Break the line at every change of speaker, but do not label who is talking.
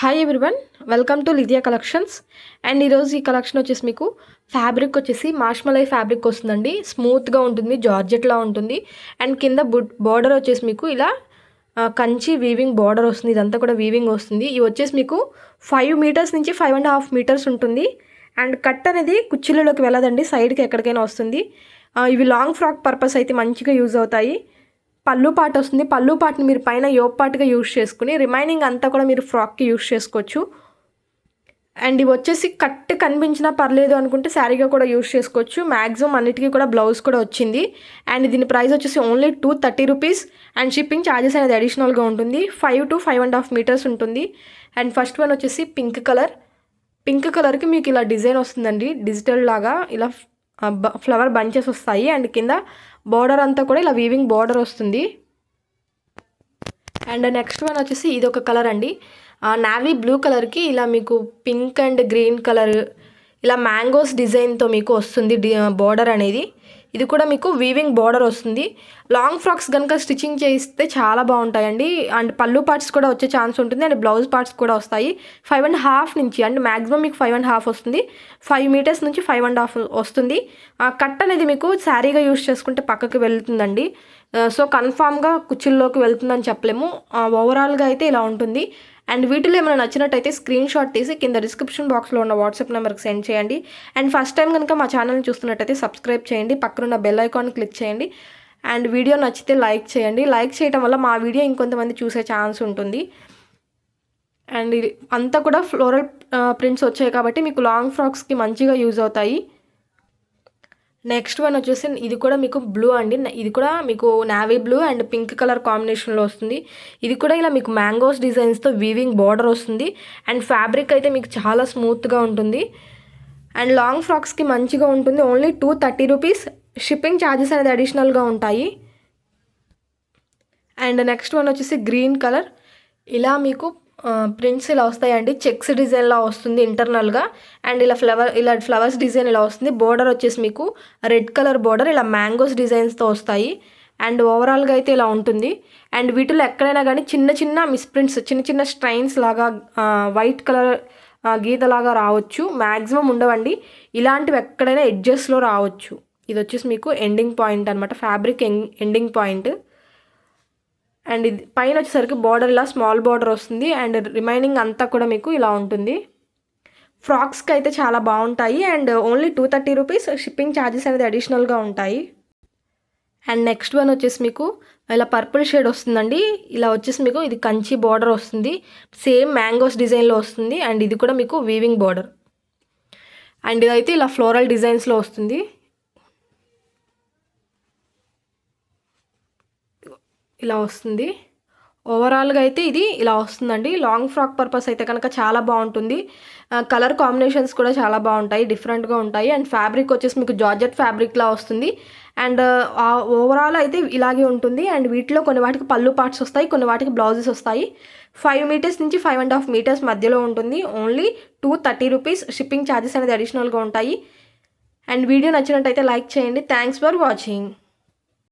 Hi everyone, welcome to Lithia collections. And ఈరోజు ఈ collection వచ్చేసి మీకు ఫ్యాబ్రిక్ వచ్చేసి మార్ష్మలై ఫ్యాబ్రిక్ వస్తుందండి. స్మూత్గా ఉంటుంది, జార్జెట్లా ఉంటుంది. అండ్ కింద బార్డర్ వచ్చేసి మీకు ఇలా కంచి వీవింగ్ బార్డర్ వస్తుంది. ఇదంతా కూడా వీవింగ్ వస్తుంది. ఇవి వచ్చేసి మీకు 5 మీటర్స్ నుంచి 5.5 మీటర్స్ ఉంటుంది. అండ్ కట్ అనేది కుర్చీలలోకి వెళ్ళదండి, సైడ్కి ఎక్కడికైనా వస్తుంది. ఇవి లాంగ్ ఫ్రాక్ పర్పస్ అయితే మంచిగా యూజ్ అవుతాయి. పళ్ళు పార్ట్ వస్తుంది. పళ్ళు పార్ట్ని మీరు పైన యోప్ పార్ట్గా యూజ్ చేసుకుని రిమైనింగ్ అంతా కూడా మీరు ఫ్రాక్కి యూజ్ చేసుకోవచ్చు. అండ్ ఇవి వచ్చేసి కట్ కనిపించినా పర్లేదు అనుకుంటే శారీగా కూడా యూజ్ చేసుకోవచ్చు. మ్యాక్సిమం అన్నిటికీ కూడా బ్లౌజ్ కూడా వచ్చింది. అండ్ దీని ప్రైస్ వచ్చేసి only 230 rupees. And shipping charges అనేది అడిషనల్గా ఉంటుంది. 5 to 5.5 మీటర్స్ ఉంటుంది. అండ్ ఫస్ట్ వన్ వచ్చేసి పింక్ కలర్. పింక్ కలర్కి మీకు ఇలా డిజైన్ వస్తుందండి, డిజిటల్ లాగా ఇలా ఫ్లవర్ బంచెస్ వస్తాయి. అండ్ కింద బార్డర్ అంతా కూడా ఇలా వీవింగ్ బార్డర్ వస్తుంది. అండ్ నెక్స్ట్ వన్ వచ్చేసి ఇది ఒక కలర్ అండి, నావీ బ్లూ కలర్కి ఇలా మీకు పింక్ అండ్ గ్రీన్ కలర్ ఇలా మ్యాంగోస్ డిజైన్తో మీకు వస్తుంది బార్డర్ అనేది. ఇది కూడా మీకు వీవింగ్ బార్డర్ వస్తుంది. లాంగ్ ఫ్రాక్స్ కనుక స్టిచ్చింగ్ చేయిస్తే చాలా బాగుంటాయండి. అండ్ పళ్ళు పార్ట్స్ కూడా వచ్చే ఛాన్స్ ఉంటుంది. అండ్ బ్లౌజ్ పార్ట్స్ కూడా వస్తాయి. 5.5 నుంచి అండ్ మ్యాక్సిమం మీకు 5.5 వస్తుంది. 5 మీటర్స్ నుంచి 5.5 వస్తుంది. కట్ అనేది మీకు శారీగా యూజ్ చేసుకుంటే పక్కకి వెళ్తుందండి. సో కన్ఫామ్గా కుర్చీల్లోకి వెళ్తుందని చెప్పలేము. ఓవరాల్గా అయితే ఇలా ఉంటుంది. అండ్ వీటిలో ఏమైనా నచ్చినట్టయితే స్క్రీన్ షాట్ తీసి కింద డిస్క్రిప్షన్ బాక్స్లో ఉన్న వాట్సాప్ నెంబర్కి సెండ్ చేయండి. అండ్ ఫస్ట్ టైం కనుక మా ఛానల్ని చూస్తున్నట్టయితే సబ్స్క్రైబ్ చేయండి, పక్కనున్న బెల్ ఐకాన్ క్లిక్ చేయండి. అండ్ వీడియో నచ్చితే లైక్ చేయండి. లైక్ చేయడం వల్ల మా వీడియో ఇంకొంతమంది చూసే ఛాన్స్ ఉంటుంది. అండ్ ఇది అంతా కూడా ఫ్లోరల్ ప్రింట్స్ వచ్చాయి కాబట్టి మీకు లాంగ్ ఫ్రాక్స్కి మంచిగా యూజ్ అవుతాయి. నెక్స్ట్ వన్ వచ్చేసి ఇది కూడా మీకు బ్లూ అండి. ఇది కూడా మీకు navy blue and pink colour కాంబినేషన్లో వస్తుంది. ఇది కూడా ఇలా మీకు మ్యాంగోస్ డిజైన్స్తో వీవింగ్ బార్డర్ వస్తుంది. అండ్ ఫ్యాబ్రిక్ అయితే మీకు చాలా స్మూత్గా ఉంటుంది. అండ్ లాంగ్ ఫ్రాక్స్కి మంచిగా ఉంటుంది. Only 230 rupees. షిప్పింగ్ ఛార్జెస్ అనేది అడిషనల్గా ఉంటాయి. అండ్ నెక్స్ట్ వన్ వచ్చేసి గ్రీన్ కలర్. ఇలా మీకు ప్రింట్స్ ఇలా వస్తాయండి, చెక్స్ డిజైన్లా వస్తుంది ఇంటర్నల్గా. అండ్ ఇలా ఫ్లవర్స్ డిజైన్ ఇలా వస్తుంది. బోర్డర్ వచ్చేసి మీకు రెడ్ కలర్ బోర్డర్ ఇలా మ్యాంగోస్ డిజైన్స్తో వస్తాయి. అండ్ ఓవరాల్గా అయితే ఇలా ఉంటుంది. అండ్ వీటిలో ఎక్కడైనా కానీ చిన్న చిన్న మిస్ప్రింట్స్, చిన్న చిన్న స్ట్రైన్స్ లాగా వైట్ కలర్ గీతలాగా రావచ్చు. మ్యాక్సిమం ఉండవండి. ఇలాంటివి ఎక్కడైనా ఎడ్జెస్లో రావచ్చు. ఇది వచ్చేసి మీకు ఎండింగ్ పాయింట్ అనమాట, ఫ్యాబ్రిక్ ఎండింగ్ పాయింట్. అండ్ ఇది పైన వచ్చేసరికి బార్డర్ ఇలా స్మాల్ బార్డర్ వస్తుంది. అండ్ రిమైనింగ్ అంతా కూడా మీకు ఇలా ఉంటుంది. ఫ్రాక్స్కి అయితే చాలా బాగుంటాయి. And only 230 rupees. Shipping charges అనేది అడిషనల్గా ఉంటాయి. అండ్ నెక్స్ట్ వన్ వచ్చేసి మీకు ఇలా పర్పుల్ షేడ్ వస్తుందండి. ఇలా వచ్చేసి మీకు ఇది కంచి బార్డర్ వస్తుంది, సేమ్ మ్యాంగోస్ డిజైన్లో వస్తుంది. అండ్ ఇది కూడా మీకు వీవింగ్ బార్డర్. అండ్ ఇదైతే ఇలా ఫ్లోరల్ డిజైన్స్లో వస్తుంది. ఇలా వస్తుంది. ఓవరాల్గా అయితే ఇది ఇలా వస్తుందండి. లాంగ్ ఫ్రాక్ పర్పస్ అయితే కనుక చాలా బాగుంటుంది. కలర్ కాంబినేషన్స్ కూడా చాలా బాగుంటాయి, డిఫరెంట్గా ఉంటాయి. అండ్ ఫ్యాబ్రిక్ వచ్చేసి మీకు జార్జెట్ ఫ్యాబ్రిక్లా వస్తుంది. అండ్ ఓవరాల్ అయితే ఇలాగే ఉంటుంది. అండ్ వీటిలో కొన్ని వాటికి పళ్ళు పార్ట్స్ వస్తాయి, కొన్ని వాటికి బ్లౌజెస్ వస్తాయి. 5 మీటర్స్ నుంచి 5.5 మీటర్స్ మధ్యలో ఉంటుంది. Only 230 rupees. షిప్పింగ్ ఛార్జెస్ అనేది అడిషనల్గా ఉంటాయి. అండ్ వీడియో నచ్చినట్టయితే లైక్ చేయండి. Thanks for watching.